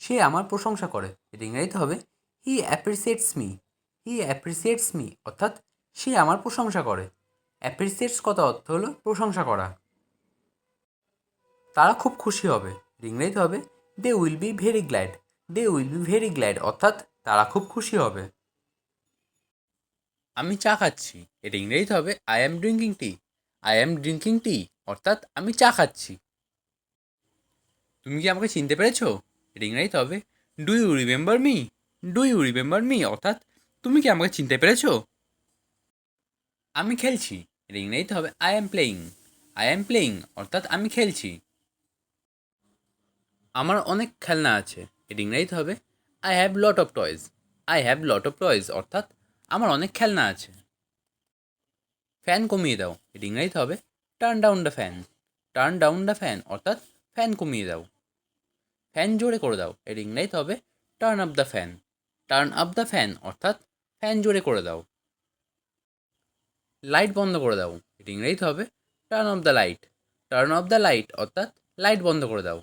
সে আমার প্রশংসা করে। এটা ইংরেজিতে হবে হি অ্যাপ্রিসিয়েটস মি। হি অ্যাপ্রিসিয়েটস মি অর্থাৎ সে আমার প্রশংসা করে। অ্যাপ্রিসিয়েটস কথা অর্থ হলো প্রশংসা করা। তারা খুব খুশি হবে। এটা ইংরেজিতে হবে they will be very glad. They will be very glad অর্থাৎ তারা খুব খুশি হবে। আমি চা খাচ্ছি। এটা ইংরেজিতে হবে I am drinking T. I am drinking টি অর্থাৎ আমি চা খাচ্ছি। তুমি কি আমাকে চিনতে পেরেছো? এটা ইংরেজিতে হবে do you remember me. Do you remember me অর্থাৎ তুমি কি আমাকে চিনতে পেরেছো? আমি খেলছি। এটা ইংরেজিতে হবে I am playing. I am playing অর্থাৎ আমি খেলছি। আমার অনেক খেলনা আছে। এটা ইংরেজিতে হবে I have lot of toys. I have lot of toys অর্থাৎ আমার অনেক খেলনা আছে। ফ্যান কমিয়ে দাও। এটা ইংরেজিতে হবে turn down the fan. Turn down the fan অর্থাৎ ফ্যান কমিয়ে দাও। ফ্যান জোরে করে দাও। এটা ইংরেজিতে হবে turn up the fan. Turn up the fan অর্থাৎ ফ্যান জোরে করে দাও। লাইট বন্ধ করে দাও। এটা ইংরেজিতে হবে turn off the light. Turn off the light অর্থাৎ লাইট বন্ধ করে দাও।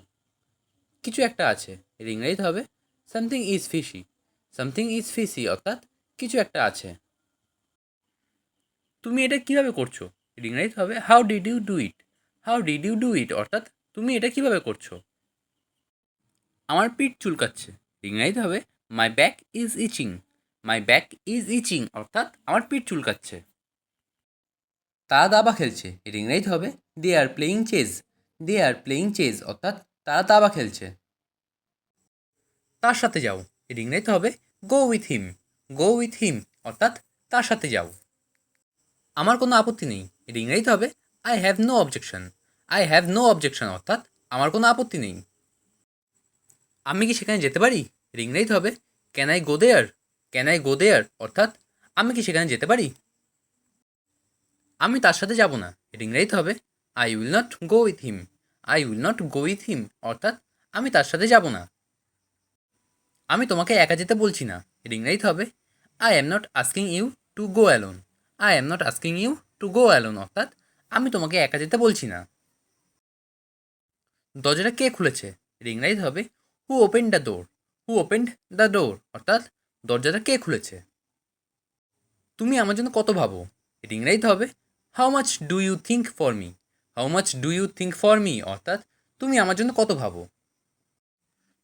কিছু একটা আছে। এর ইংরেজিতে হবে something is fishy. Something is fishy অর্থাৎ কিছু একটা আছে। তুমি এটা কিভাবে করছো? এর ইংরেজিতে হবে how did you do it. How did you do it অর্থাৎ তুমি এটা কিভাবে করছো। আমার পিঠ চুলকাচ্ছে। ইংরেজিতে হবে my back is itching. My back is itching অর্থাৎ আমার পিঠ চুলকাচ্ছে। তারা দাবা খেলছে। এর ইংরেজিতে হবে they are playing chess. They are playing chess অর্থাৎ তারা দাবা খেলছে। তার সাথে যাও। এর ইংরেজিতে হবে go with him. Go with him অর্থাৎ তার সাথে যাও। আমার কোনো আপত্তি নেই। এর ইংরেজিতে হবে I have no objection. I have no objection অর্থাৎ আমার কোনো আপত্তি নেই। আমি কি সেখানে যেতে পারি? এর ইংরেজিতে হবে can I go there. Can I go there অর্থাৎ আমি কি সেখানে যেতে পারি? আমি তার সাথে যাব না। এর ইংরেজিতে হবে I will not go with him. I will not go with him অর্থাৎ আমি তার সাথে যাব না। আমি তোমাকে একা যেতে বলছি না। এর ইংরেজিতে হবে I am not asking you to go alone. I am not asking you to go alone অর্থাৎ আমি তোমাকে একা যেতে বলছি না। দরজাটা কে খুলেছে? এর ইংরেজিতে হবে হু open the door. Who opened the door অর্থাৎ দরজাটা কে খুলেছে। তুমি আমার জন্য কত ভাবো? এর ইংরেজিতে হবে how much do you think for me. How much do you think for me অর্থাৎ তুমি আমার জন্য কত ভাবো।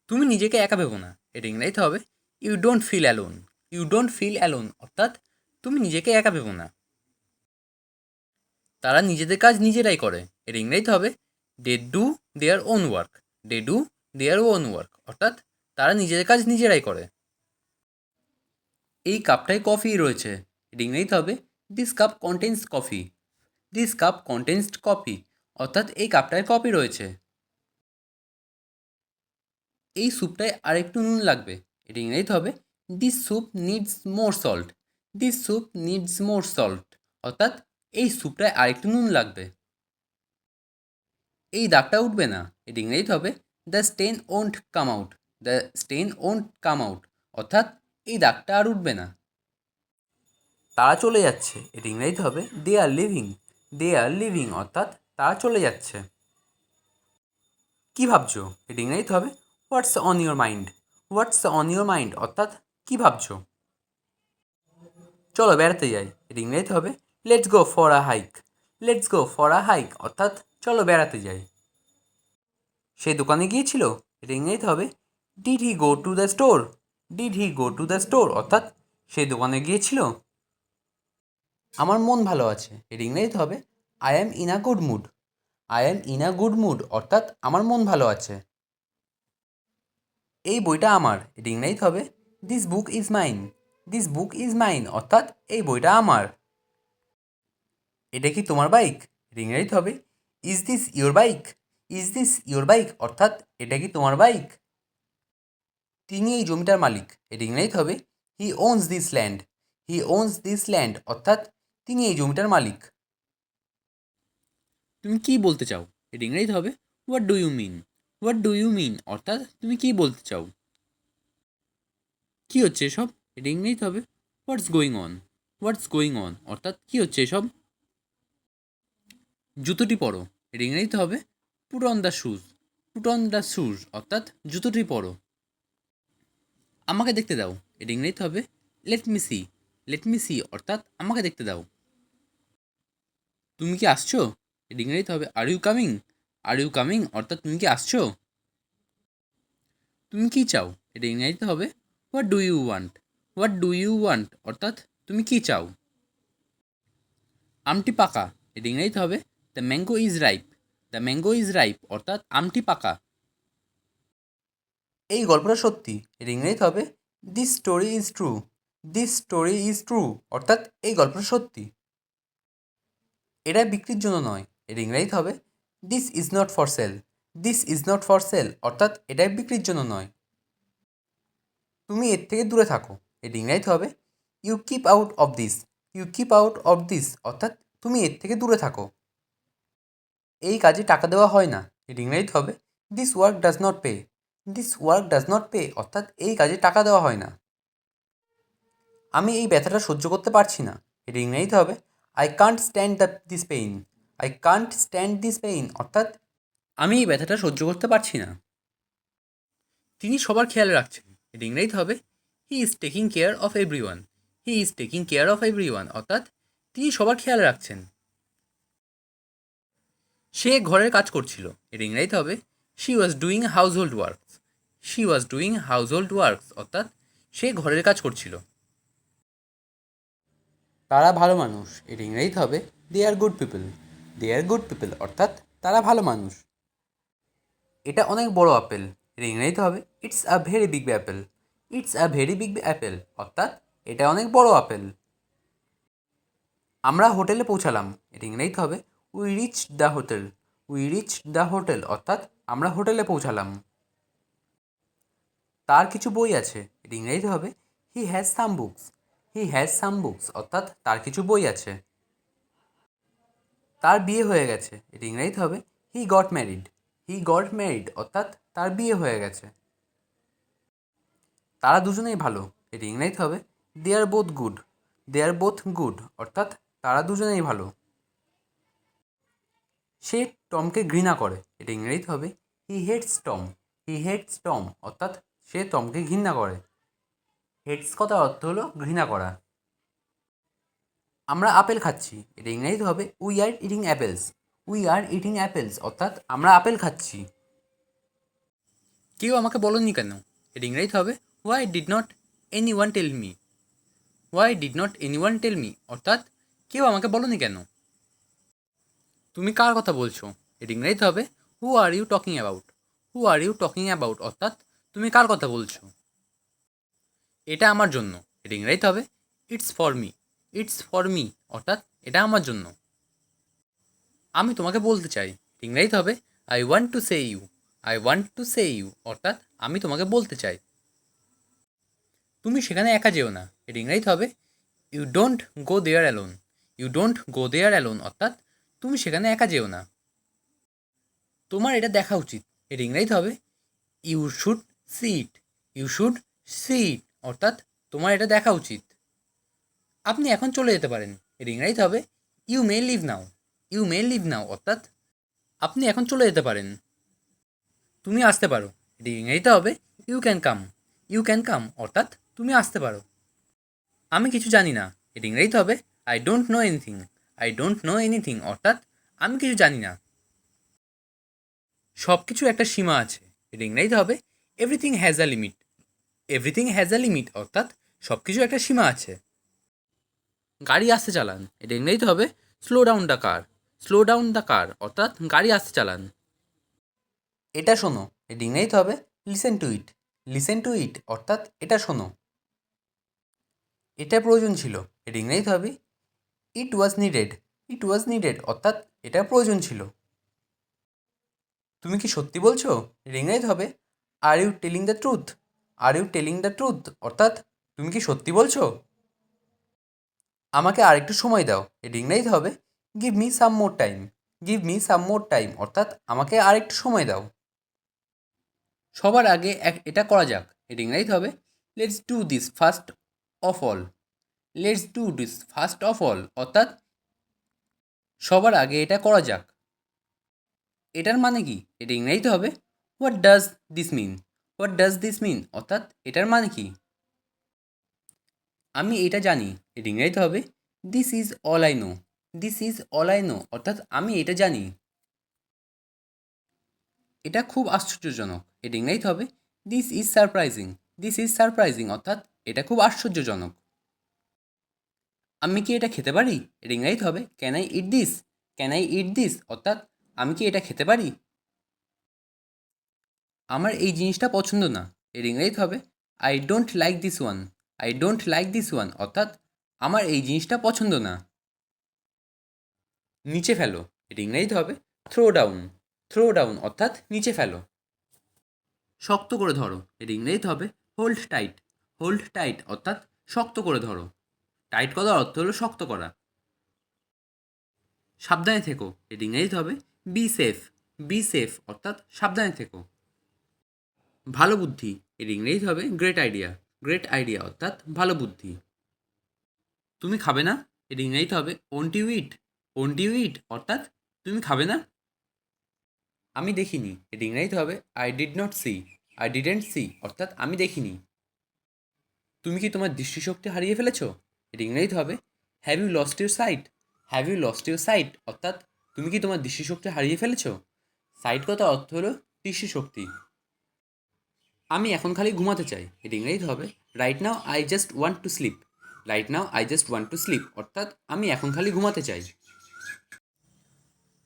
তুমি নিজেকে একা ভেবো না। এর ইংরেজিতে হবে you don't feel alone. You don't feel alone অর্থাৎ তুমি নিজেকে একা ভেবো না। তারা নিজেদের কাজ নিজেরাই করে। এর ইংরেজিতে হবে they do their own work. They do their own work অর্থাৎ তারা নিজেদের কাজ নিজেরাই করে। এই কাপটায় কফি রয়েছে। এর ইংরেজিতে হবে this cup contains coffee. This cup contains coffee অর্থাৎ এই কাপটায় কফি রয়েছে। এই স্যুপটায় আরেকটু নুন লাগবে। এটা ইংরেজিতে হবে this soup needs more salt. This soup needs more salt অর্থাৎ এই স্যুপটায় আরেকটু নুন লাগবে। এই দাগটা উঠবে না। এটা ইংরেজিতে হবে the stain won't come out. The stain won't come out অর্থাৎ এই দাগটা আর উঠবে না। তারা চলে যাচ্ছে। এটা ইংরেজিতে হবে they R living. They R living অর্থাৎ তারা চলে যাচ্ছে। কী ভাবছো? এটা ইংরেজিতে হবে হোয়াটস on your mind. What's on your mind অর্থাৎ কী ভাবছো। চলো বেড়াতে যাই। এটা ইংরেজিতে হবে let's go for a hike. Let's go for a hike অর্থাৎ চলো বেড়াতে যাই। সে দোকানে গিয়েছিল। এটা ইংরেজিতে হবে did he go to the store. Did he go to the store অর্থাৎ সে দোকানে গিয়েছিল। আমার মন ভালো আছে। এর ইংরেজিতে হবে I am in a good mood. I am in a good mood অর্থাৎ আমার মন ভালো আছে। এই বইটা আমার। এর ইংরেজিতে হবে this book is mine. This book is mine অর্থাৎ এই বইটা আমার। এটা কি তোমার বাইক? এর ইংরেজিতে হবে is this your bike. Is this your bike অর্থাৎ এটা কি তোমার বাইক। তিনি এই জমিটার মালিক। এর ইংরেজিতে হবে he owns this land. He owns this land অর্থাৎ তিনি এই জমিটার মালিক। তুমি কি বলতে চাও? এর ইংরেজিতে হবে what do you mean. What do you mean অর্থাৎ তুমি কি বলতে চাও। কী হচ্ছে এসব? এর ইংরেজিতে হবে what's going on. What's going on অর্থাৎ কী হচ্ছে এসব। জুতোটি পরো। এর ইংরেজিতে হবে put on the shoes. Put on the shoes অর্থাৎ জুতোটি পরো। আমাকে দেখতে দাও, এটা ইংরেজিতে হবে let me see. Let me see অর্থাৎ আমাকে দেখতে দাও। তুমি কি আসছো, এটা ইংরেজিতে হবে are you coming. Are you coming অর্থাৎ তুমি কি আসছো। তুমি কি চাও, এটা ইংরেজিতে হবে what do you want. What do you want অর্থাৎ তুমি কি চাও। আমটি পাকা, এটা ইংরেজিতে হবে the mango is ripe. The mango is ripe অর্থাৎ আমটি পাকা। এই গল্পটা সত্যি, এটা ইংরেজিতে হবে this story is true. This story is true অর্থাৎ এই গল্পটা সত্যি। এটা বিক্রির জন্য নয়, এটা ইংরেজিতে হবে this is not for sale. This is not for sale অর্থাৎ এটা বিক্রির জন্য নয়। তুমি এর থেকে দূরে থাকো, এটা ইংরেজিতে হবে you keep out of this. You keep out of this অর্থাৎ তুমি এর থেকে দূরে থাকো। এই কাজে টাকা দেওয়া হয় না, এটা ইংরেজিতে হবে this work does not pay. This work does not pay অর্থাৎ এই কাজে টাকা দেওয়া হয় না। আমি এই ব্যথাটা সহ্য করতে পারছি না, এটা ইংরেজিতে হবে I can't stand this pain. I can't stand this pain অর্থাৎ আমি এই ব্যথাটা সহ্য করতে পারছি না। তিনি সবার খেয়াল রাখছেন, এটা ইংরেজিতে হবে he is taking care of every one. He is taking care of every one অর্থাৎ তিনি সবার খেয়াল রাখছেন। সে ঘরের কাজ করছিল, এটা ইংরেজিতে হবে she was doing house hold works. She was doing house hold works অর্থাৎ সে ঘরের কাজ করছিল। তারা ভালো মানুষ, এটা ইংরেজিতে হবে they R good people. They R good people অর্থাৎ তারা ভালো মানুষ। এটা অনেক বড় আপেল, এটা ইংরেজিতে হবে it's a very big Apple. It's a very big Apple অর্থাৎ এটা অনেক বড় আপেল। আমরা হোটেলে পৌঁছালাম, এটা ইংরেজিতে হবে we reach the hotel. We reach the hotel অর্থাৎ আমরা হোটেলে পৌঁছালাম। তার কিছু বই আছে, এটা ইংরেজিতে হবে he has some books. He has some books অর্থাৎ তার কিছু বই আছে। তার বিয়ে হয়ে গেছে, এটা ইংরেজিতে হবে he got married. He got married অর্থাৎ তার বিয়ে হয়ে গেছে। তারা দুজনেই ভালো, এটা ইংরেজিতে হবে they R both good. They R both good অর্থাৎ তারা দুজনেই ভালো। সে টমকে ঘৃণা করে, এটা ইংরেজিতে হবে হি হেটস টম। হি হেটস টম অর্থাৎ সে টমকে ঘৃণা করে। হেটস কথার অর্থ হলো ঘৃণা করা। আমরা আপেল খাচ্ছি, এটা ইংরেজিতে হবে we are eating apples. We are eating apples অর্থাৎ আমরা আপেল খাচ্ছি। কেউ আমাকে বলেনি কেন, এটা ইংরেজিতে হবে why did not anyone tell me. Why did not anyone tell me অর্থাৎ কেউ আমাকে বলেনি কেন। তুমি কার কথা বলছো, এটা ইংরেজিতে হবে who are you talking about. Who are you talking about অর্থাৎ তুমি কার কথা বলছো। এটা আমার জন্য, এটা ইংরেজিতে হবে it's for me. It's for me অর্থাৎ এটা আমার জন্য। আমি তোমাকে বলতে চাই, ইংরেজিতে হবে I want to say you. I want to say you অর্থাৎ আমি তোমাকে বলতে চাই। তুমি সেখানে একা যেও না, এটা ইংরেজিতে হবে you don't go there alone. You don't go there alone অর্থাৎ তুমি সেখানে একা যেও না। তোমার এটা দেখা উচিত, এটা ইংরেজিতে হবে you should see it. You should see it অর্থাৎ তোমার এটা দেখা উচিত। আপনি এখন চলে যেতে পারেন, এটা ইংরেজিতে হবে you may leave now. You may leave now অর্থাৎ আপনি এখন চলে যেতে পারেন। তুমি আসতে পারো, এটি ইংরেজিতে হবে you can come. You can come অর্থাৎ তুমি আসতে পারো। আমি কিছু জানি না, এটি ইংরেজিতে হবে I don't know anything. I don't know anything অর্থাৎ আমি কিছু জানি না। সব কিছুর একটা সীমা আছে, এটি ইংরেজিতে হবে everything has a limit. Everything has a limit অর্থাৎ সব কিছুর একটা সীমা আছে। গাড়ি আস্তে চালান, এটা ইংরেজিতে হবে slow down the car. Slow down the car অর্থাৎ গাড়ি আস্তে চালান। এটা শোনো, এটা ইংরেজিতে হবে listen to it. Listen to it অর্থাৎ এটা শোনো। এটা প্রয়োজন ছিল, এটা ইংরেজিতে হবে ইট ওয়াজ নিডেড। ইট ওয়াজ নিডেড অর্থাৎ এটা প্রয়োজন ছিল। তুমি কি সত্যি বলছো, এটা ইংরেজিতে হবে are you telling the truth. Are you telling the truth অর্থাৎ তুমি কি সত্যি বলছো। আমাকে আরেকটু সময় দাও, এটা ইংরেজিতে হবে give me some more time. Give me some more time অর্থাৎ আমাকে আরেকটু সময় দাও। সবার আগে এটা করা যাক, এটা ইংরেজিতে হবে let's do this first of all. Let's do this first of all অর্থাৎ সবার আগে এটা করা যাক। এটার মানে কি, এটা ইংরেজিতে হবে what does this mean. What does this mean অর্থাৎ এটার মানে কি? আমি এটা জানি, এটা ইংরেজিতে হবে this is all I know. This is all I know অর্থাৎ আমি এটা জানি। এটা খুব আশ্চর্যজনক, এটা ইংরেজিতে হবে this is surprising. This is surprising অর্থাৎ এটা খুব আশ্চর্যজনক। আমি কি এটা খেতে পারি? এটা ইংরেজিতে হবে can I eat this. Can I eat this অর্থাৎ আমি কি এটা খেতে পারি? আমার এই জিনিসটা পছন্দ না, এর ইংরেজিতে হবে I don't like this one. I don't like this one অর্থাৎ আমার এই জিনিসটা পছন্দ না। নিচে ফেলো, এর ইংরেজিতে হবে থ্রো ডাউন। থ্রো ডাউন অর্থাৎ নিচে ফেলো। শক্ত করে ধরো, এর ইংরেজিতে হবে হোল্ড টাইট। হোল্ড টাইট অর্থাৎ শক্ত করে ধরো। টাইট করার অর্থ হলো শক্ত করা। সাবধানে থেকো, এর ইংরেজিতে হবে বি সেফ। বি সেফ অর্থাৎ সাবধানে থেকো। ভালো বুদ্ধি, এর ইংরেজিতে হবে গ্রেট আইডিয়া। গ্রেট আইডিয়া অর্থাৎ ভালো বুদ্ধি। তুমি খাবে না, এর ইংরেজিতে হবে won't you eat. Won't you eat অর্থাৎ তুমি খাবে না? আমি দেখিনি, এর ইংরেজিতে হবে I did not see. I didn't see অর্থাৎ আমি দেখিনি। তুমি কি তোমার দৃষ্টিশক্তি হারিয়ে ফেলেছো? এর ইংরেজিতে হবে have you lost your sight. Have you lost your sight অর্থাৎ তুমি কি তোমার দৃষ্টিশক্তি হারিয়ে ফেলেছো? সাইট কথা অর্থ হলো দৃষ্টিশক্তি। আমি এখন খালি ঘুমাতে চাই, এর ইংরেজিতে হবে right now I just want to sleep. Right now I just want to sleep অর্থাৎ আমি এখন খালি ঘুমাতে চাই।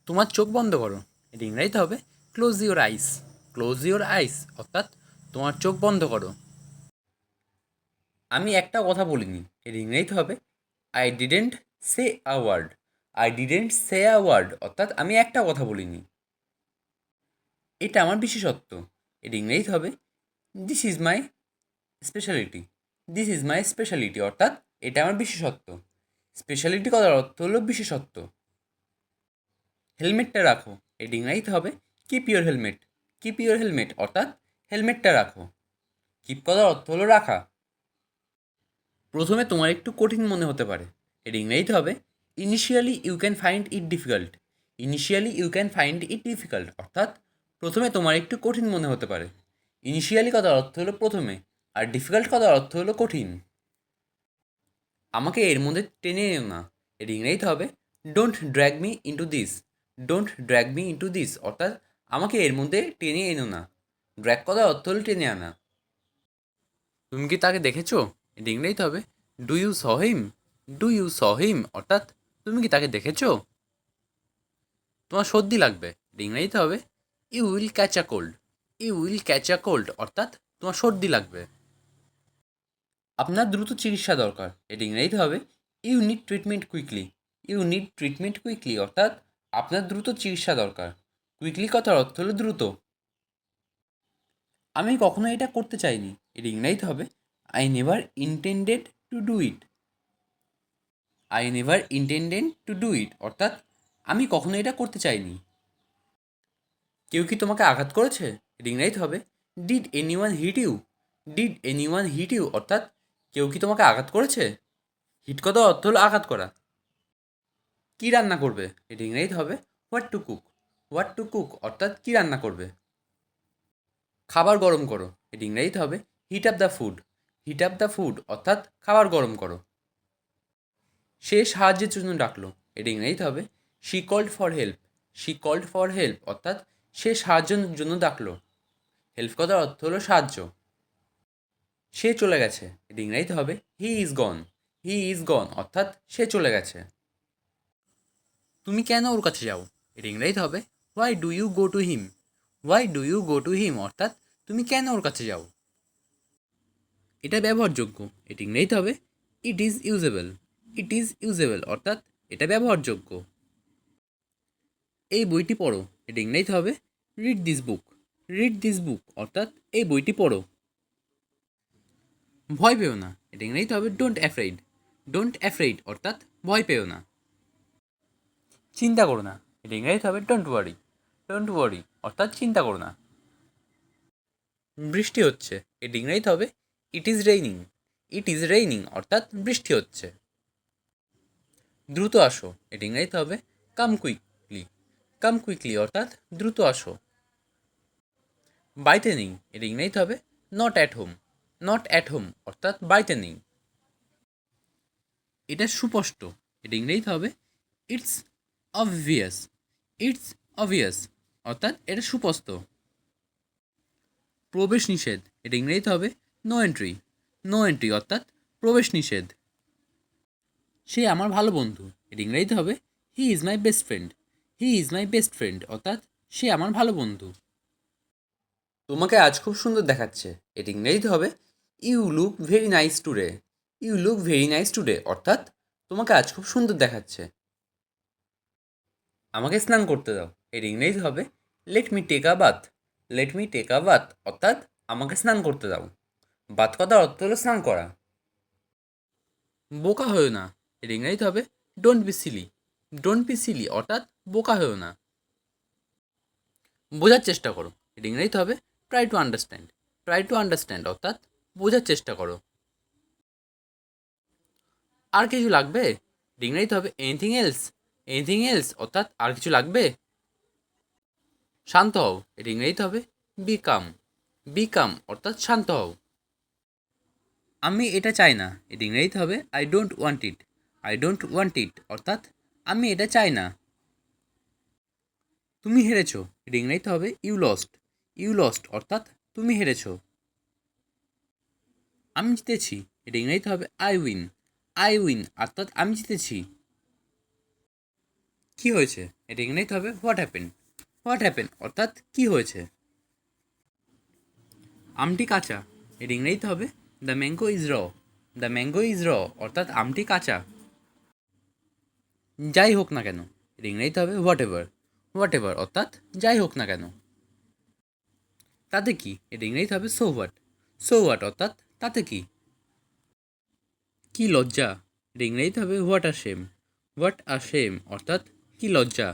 তোমার চোখ বন্ধ করো, এর ইংরেজিতে হবে close your eyes. Close your eyes অর্থাৎ তোমার চোখ বন্ধ করো। আমি একটা কথা বলিনি, এর ইংরেজিতে হবে I didn't say a word. I didn't say a word অর্থাৎ আমি একটা কথা বলিনি। এটা আমার বিশেষত্ব, এর ইংরেজিতে হবে this is my speciality. This is my speciality অর্থাৎ এটা আমার বিশেষত্ব। স্পেশালিটি কথার অর্থ হলো বিশেষত্ব। হেলমেটটা রাখো, এর ইংরেজিতে হবে keep your helmet. Keep your helmet অর্থাৎ হেলমেটটা রাখো। কিপ কথার অর্থ হলো রাখা। প্রথমে তোমার একটু কঠিন মনে হতে পারে, এর ইংরেজিতে হবে initially you can find it difficult. Initially you can find it difficult অর্থাৎ প্রথমে তোমার একটু কঠিন মনে হতে পারে। ইনিশিয়ালি কথার অর্থ হলো প্রথমে, আর ডিফিকাল্ট কথার অর্থ হলো কঠিন। আমাকে এর মধ্যে টেনে এনো না, এর ইংরেজিতে হবে don't drag me into this. Don't drag me into this অর্থাৎ আমাকে এর মধ্যে টেনে এনো না। ড্র্যাগ কথার অর্থ হলো টেনে আনা। তুমি কি তাকে দেখেছো? এর ইংরেজিতে হবে do you saw him. Do you saw him অর্থাৎ তুমি কি তাকে দেখেছো? তোমার সর্দি লাগবে, এর ইংরেজিতে হবে you will catch a cold. You will catch a cold অর্থাৎ তোমার সর্দি লাগবে। আপনার দ্রুত চিকিৎসা দরকার, এর ইংরেজিতে হবে you need treatment quickly. You need treatment quickly অর্থাৎ আপনার দ্রুত চিকিৎসা দরকার। কুইকলি কথার অর্থ হলো দ্রুত। আমি কখনো এটা করতে চাইনি, এর ইংরেজিতে হবে I never intended to do it. I never intended to do it অর্থাৎ আমি কখনো এটা করতে চাইনি। কেউ কি তোমাকে আঘাত করেছে, এর ইংরেজিতে হবে did anyone hit you. Did anyone hit you অর্থাৎ কেউ কি তোমাকে আঘাত করেছে? হিট কথার অর্থ হলো আঘাত করা। কী রান্না করবে, এটা ইংরেজিতে হবে what to cook. What to cook অর্থাৎ কী রান্না করবে। খাবার গরম করো, এটা ইংরেজিতে হবে hit up the food. Hit up the food অর্থাৎ খাবার গরম করো। সে সাহায্যের জন্য ডাকলো, এটা ইংরেজিতে হবে she called for help. She called for help অর্থাৎ সে সাহায্যের জন্য ডাকলো। হেল্প কথার অর্থ হলো সাহায্য। সে চলে গেছে, এটা ইংরেজিতে হবে he is gone. He is গন অর্থাৎ সে চলে গেছে। তুমি কেন ওর কাছে যাও, এর ইংরেজিতে হবে why do you go to him. Why do you go to him অর্থাৎ তুমি কেন ওর কাছে যাও। এটা ব্যবহারযোগ্য, এটি ইংরেজিতে হবে it is usable. It is usable অর্থাৎ এটা ব্যবহারযোগ্য। এই বইটি পড়ো, এটি ইংরেজিতে হবে read this book. Read this book অর্থাৎ এই বইটি পড়ো। ভয় পেও না, এটা ইংরেজিতে হবে ডোন্ট অ্যাফ্রেইড। ডোন্ট অ্যাফ্রেইড অর্থাৎ ভয় পেও না। চিন্তা করো না, এটা ইংরেজিতে হবে ডোন্ট ওয়ারি। ডোন্ট ওয়ারি অর্থাৎ চিন্তা করো না। বৃষ্টি হচ্ছে, এটি ইংরেজিতে হবে it is raining. It is raining অর্থাৎ বৃষ্টি হচ্ছে। দ্রুত আসো, এটি ইংরেজিতে হবে কাম কুইকলি। কাম কুইকলি অর্থাৎ দ্রুত আসো। বাড়িতে নেই এটা ইংরেজিতে হবে not at home. Not at home অর্থাৎ বাড়িতে নেই। এটা সুস্পষ্ট এটা ইংরেজিতে হবে ইটস অবভিয়াস। ইটস অবভিয়াস অর্থাৎ এটা সুস্পষ্ট। প্রবেশ নিষেধ এটা ইংরেজিতে হবে নো এন্ট্রি। নো এন্ট্রি অর্থাৎ প্রবেশ নিষেধ। সে আমার ভালো বন্ধু এটা ইংরেজিতে হবে he is my best friend. He is my best friend অর্থাৎ সে আমার ভালো বন্ধু। তোমাকে আজ খুব সুন্দর দেখাচ্ছে এটা ইংরেজিতে হবে you look very nice today. You look very nice today অর্থাৎ তোমাকে আজ খুব সুন্দর দেখাচ্ছে। আমাকে স্নান করতে দাও এর ইংরেজি হবে let me take a bath. Let me take a bath অর্থাৎ আমাকে স্নান করতে দাও। বাথ কথার অর্থ হলো স্নান করা। বোকা হয়েও না এর ইংরেজিতে হবে don't be silly. Don't be silly অর্থাৎ বোকা হয়েও না। বোঝার চেষ্টা করো এর ইংরেজিতে হবে try to understand. Try to understand অর্থাৎ বোঝার চেষ্টা করো। আর কিছু লাগবে এর ইংরেজিতে হবে এনিথিং এলস। এনিথিং এলস অর্থাৎ আর কিছু লাগবে। শান্ত হও এর ইংরেজিতে হবে বি কাম। বি কাম অর্থাৎ শান্ত হও। আমি এটা চাই না এর ইংরেজিতে হবে I don't want it. I don't want ইট অর্থাৎ আমি এটা চাই না। তুমি হেরেছো এর ইংরেজিতে হবে ইউ লস্ট। ইউ লস্ট অর্থাৎ তুমি হেরেছো। আমি জিতেছি এর ইংরেজিতে হবে আই উইন। আই উইন অর্থাৎ আমি জিতেছি। কী হয়েছে এর ইংরেজিতে হবে হোয়াট হ্যাপেন। হোয়াট হ্যাপেন অর্থাৎ কী হয়েছে। আমটি কাঁচা এর ইংরেজিতে হবে দ্য ম্যাঙ্গো ইজ র। দ্য ম্যাঙ্গো ইজ র অর্থাৎ আমটি কাঁচা। যাই হোক না কেন এর ইংরেজিতে হবে হোয়াট এভার। হোয়াট এভার অর্থাৎ যাই হোক না কেন। তাতে কি এর ইংরেজিতে হবে সো হোয়াট। সো হোয়াট অর্থাৎ তাতে কি। কি লজ্জা এর ইংরেজিতে হবে what a shame. What a shame অর্থাৎ কি লজ্জা।